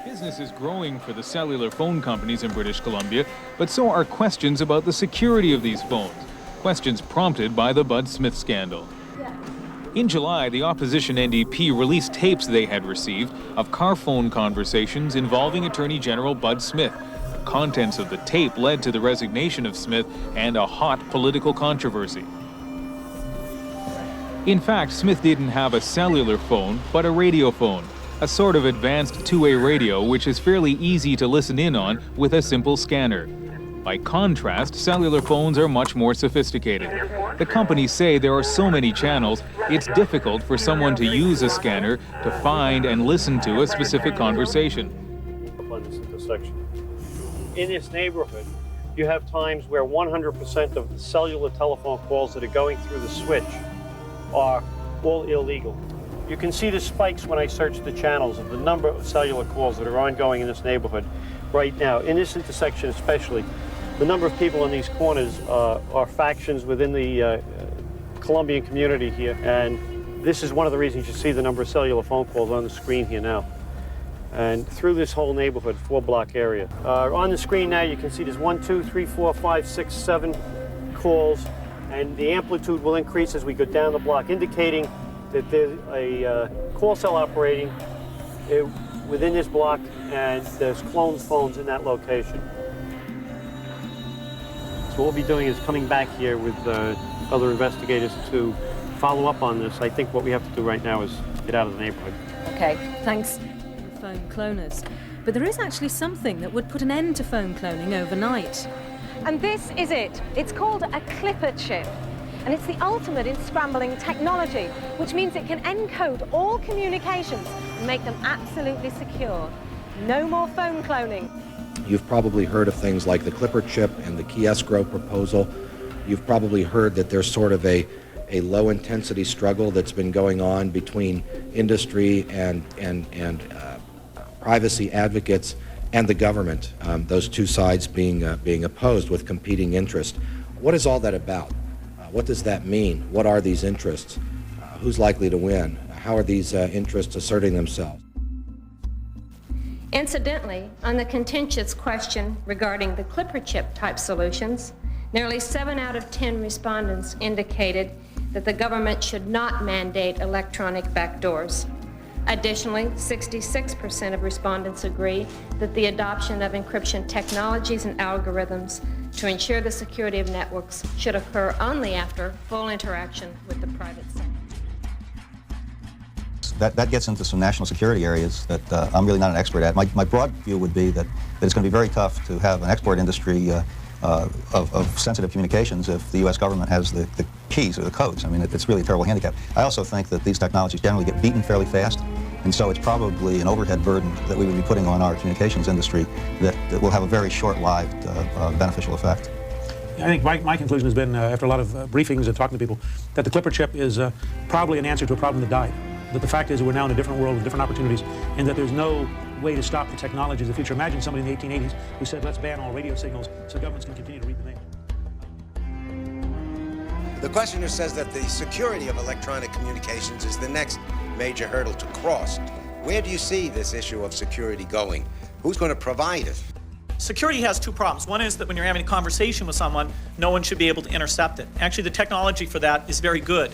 Business is growing for the cellular phone companies in British Columbia, but so are questions about the security of these phones. Questions prompted by the Bud Smith scandal. In July, the opposition NDP released tapes they had received of car phone conversations involving Attorney General Bud Smith. The contents of the tape led to the resignation of Smith and a hot political controversy. In fact, Smith didn't have a cellular phone, but a radio phone, a sort of advanced two-way radio which is fairly easy to listen in on with a simple scanner. By contrast, cellular phones are much more sophisticated. The companies say there are so many channels, it's difficult for someone to use a scanner to find and listen to a specific conversation. On this intersection. In this neighborhood, you have times where 100% of the cellular telephone calls that are going through the switch are all illegal. You can see the spikes when I search the channels of the number of cellular calls that are ongoing in this neighborhood right now. In this intersection especially, the number of people in these corners are factions within the Colombian community here, and this is one of the reasons you see the number of cellular phone calls on the screen here now. And through this whole neighborhood, 4-block area. On the screen now you can see there's 1, 2, 3, 4, 5, 6, 7 calls, and the amplitude will increase as we go down the block, indicating that there's a call cell operating within this block, and there's cloned phones in that location. So what we'll be doing is coming back here with other investigators to follow up on this. I think what we have to do right now is get out of the neighborhood. Okay, thanks. Phone cloners. But there is actually something that would put an end to phone cloning overnight. And this is it. It's called a clipper chip. And it's the ultimate in scrambling technology, which means it can encode all communications and make them absolutely secure. No more phone cloning. You've probably heard of things like the clipper chip and the key escrow proposal. You've probably heard that there's sort of a low-intensity struggle that's been going on between industry and privacy advocates and the government, those two sides being opposed with competing interests. What is all that about? What does that mean? What are these interests? Who's likely to win? How are these interests asserting themselves? Incidentally, on the contentious question regarding the clipper chip type solutions, nearly 7 out of 10 respondents indicated that the government should not mandate electronic backdoors. Additionally, 66% of respondents agree that the adoption of encryption technologies and algorithms to ensure the security of networks should occur only after full interaction with the private sector. That gets into some national security areas that I'm really not an expert at. My broad view would be that it's going to be very tough to have an export industry of sensitive communications if the U.S. government has the keys or the codes. I mean, it's really a terrible handicap. I also think that these technologies generally get beaten fairly fast, and so it's probably an overhead burden that we would be putting on our communications industry that will have a very short-lived beneficial effect. I think my conclusion has been, after a lot of briefings and talking to people, that the clipper chip is probably an answer to a problem that died. That the fact is we're now in a different world with different opportunities, and that there's no way to stop the technology of the future. Imagine somebody in the 1880s who said, let's ban all radio signals so governments can continue to read the mail. The questioner says that the security of electronic communications is the next major hurdle to cross. Where do you see this issue of security going? Who's going to provide it? Security has two problems. One is that when you're having a conversation with someone, no one should be able to intercept it. Actually, the technology for that is very good.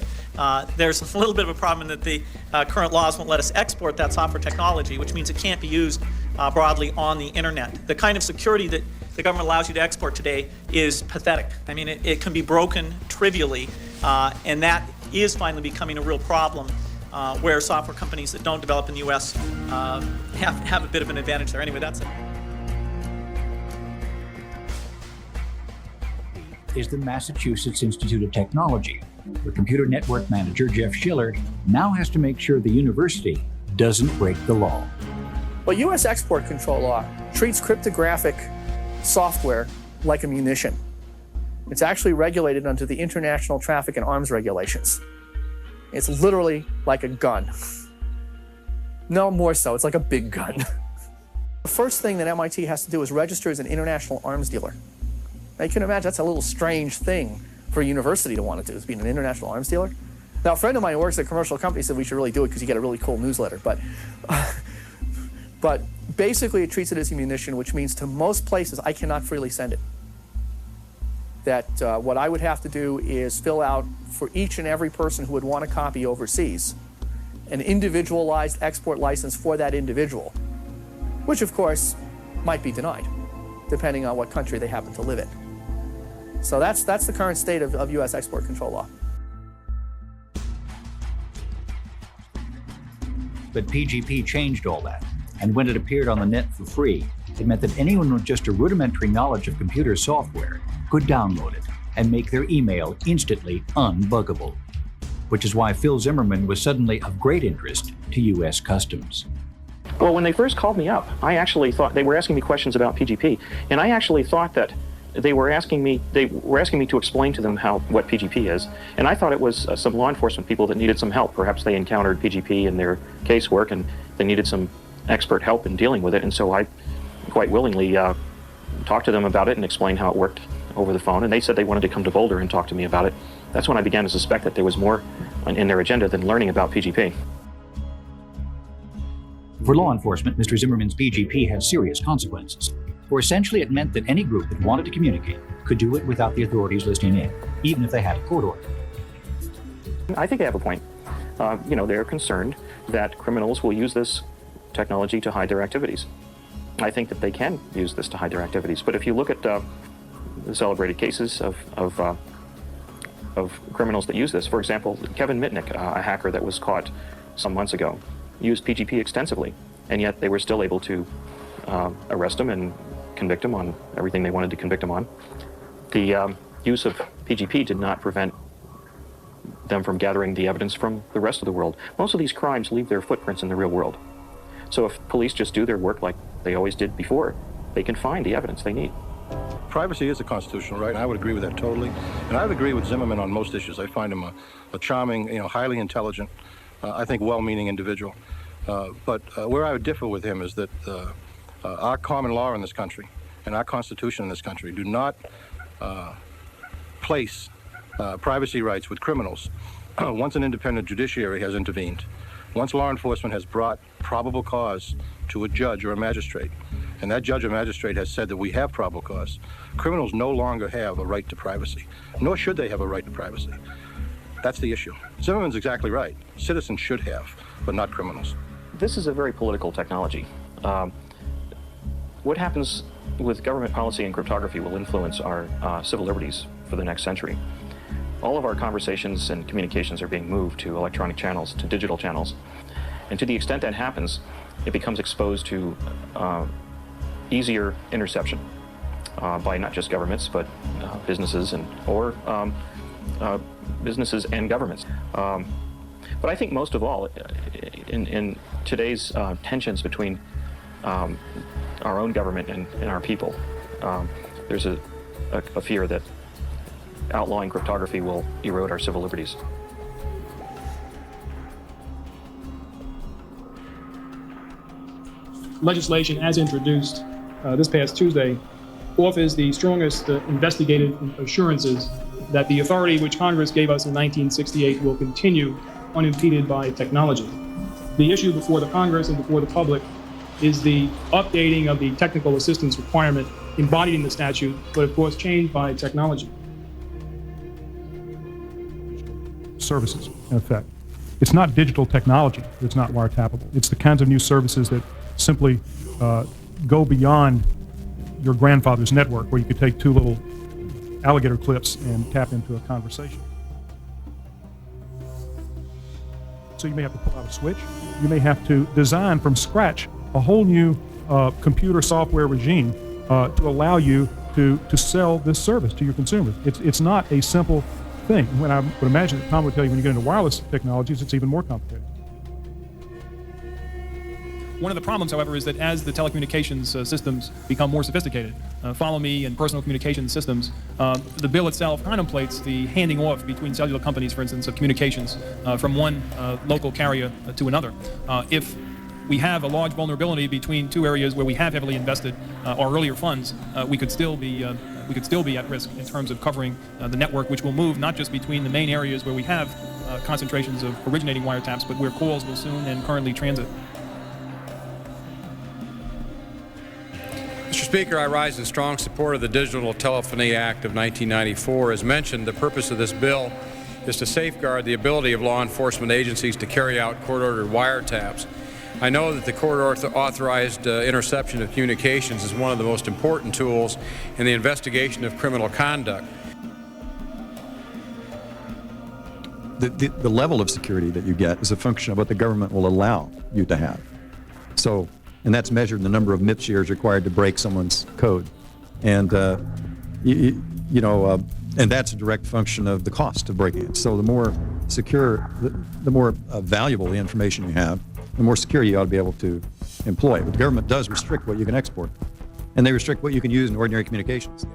There's a little bit of a problem in that the current laws won't let us export that software technology, which means it can't be used broadly on the internet. The kind of security that the government allows you to export today is pathetic. I mean, it can be broken trivially, and that is finally becoming a real problem where software companies that don't develop in the U.S. have a bit of an advantage there. Anyway, that's it. Is the Massachusetts Institute of Technology, where computer network manager Jeff Schiller now has to make sure the university doesn't break the law. Well, U.S. export control law treats cryptographic software like a munition. It's actually regulated under the International Traffic in Arms Regulations. It's literally like a gun. No, more so, it's like a big gun. The first thing that MIT has to do is register as an international arms dealer. Now, you can imagine that's a little strange thing for a university to want to do, is being an international arms dealer. Now, a friend of mine who works at a commercial company said we should really do it because you get a really cool newsletter. But But basically it treats it as a munition, which means to most places I cannot freely send it. That what I would have to do is fill out for each and every person who would want a copy overseas an individualized export license for that individual, which of course might be denied, depending on what country they happen to live in. So that's the current state of U.S. export control law. But PGP changed all that, and when it appeared on the net for free, it meant that anyone with just a rudimentary knowledge of computer software could download it and make their email instantly unbuggable, which is why Phil Zimmerman was suddenly of great interest to U.S. Customs. Well, when they first called me up, I actually thought they were asking me questions about PGP, and I actually thought that they were asking me to explain to them what PGP is, and I thought it was some law enforcement people that needed some help. Perhaps they encountered PGP in their casework and they needed some expert help in dealing with it, and so I quite willingly talked to them about it and explained how it worked over the phone, and they said they wanted to come to Boulder and talk to me about it. That's when I began to suspect that there was more in their agenda than learning about PGP. For law enforcement, Mr. Zimmerman's PGP had serious consequences. For essentially it meant that any group that wanted to communicate could do it without the authorities listening in, even if they had a court order. I think they have a point. They're concerned that criminals will use this technology to hide their activities. I think that they can use this to hide their activities. But if you look at the celebrated cases of criminals that use this, for example, Kevin Mitnick, a hacker that was caught some months ago, used PGP extensively, and yet they were still able to arrest him and convict him on everything they wanted to convict him on. The use of PGP did not prevent them from gathering the evidence from the rest of the world. Most of these crimes leave their footprints in the real world. So if police just do their work like they always did before, they can find the evidence they need. Privacy is a constitutional right, and I would agree with that totally. And I would agree with Zimmerman on most issues. I find him a charming, highly intelligent, I think well-meaning individual. But where I would differ with him is that our common law in this country and our Constitution in this country do not place privacy rights with criminals once an independent judiciary has intervened. Once law enforcement has brought probable cause to a judge or a magistrate, and that judge or magistrate has said that we have probable cause, criminals no longer have a right to privacy, nor should they have a right to privacy. That's the issue. Zimmerman's exactly right. Citizens should have, but not criminals. This is a very political technology. What happens with government policy and cryptography will influence our civil liberties for the next century. All of our conversations and communications are being moved to electronic channels, to digital channels. And to the extent that happens, it becomes exposed to easier interception by not just governments, but businesses or businesses and governments. But I think most of all, in today's tensions between our own government and our people, there's a fear that outlawing cryptography will erode our civil liberties. Legislation, as introduced this past Tuesday, offers the strongest investigative assurances that the authority which Congress gave us in 1968 will continue unimpeded by technology. The issue before the Congress and before the public is the updating of the technical assistance requirement embodied in the statute, but of course changed by technology. Services, in effect. It's not digital technology that's not wiretappable. It's the kinds of new services that simply go beyond your grandfather's network, where you could take two little alligator clips and tap into a conversation. So you may have to pull out a switch. You may have to design from scratch a whole new computer software regime to allow you to sell this service to your consumers. It's not a simple thing. When I would imagine that Tom would tell you when you get into wireless technologies, it's even more complicated. One of the problems, however, is that as the telecommunications systems become more sophisticated, follow me and personal communication systems, the bill itself contemplates the handing off between cellular companies, for instance, of communications from one local carrier to another. If we have a large vulnerability between two areas where we have heavily invested our earlier funds, we could still be at risk in terms of covering the network, which will move not just between the main areas where we have concentrations of originating wiretaps, but where calls will soon and currently transit. Mr. Speaker, I rise in strong support of the Digital Telephony Act of 1994. As mentioned, the purpose of this bill is to safeguard the ability of law enforcement agencies to carry out court-ordered wiretaps. I know that the court-authorized interception of communications is one of the most important tools in the investigation of criminal conduct. The level of security that you get is a function of what the government will allow you to have. So, and that's measured in the number of MIPS years required to break someone's code. And, and that's a direct function of the cost of breaking it. So the more secure, the more valuable the information you have, the more security you ought to be able to employ. But the government does restrict what you can export. And they restrict what you can use in ordinary communications.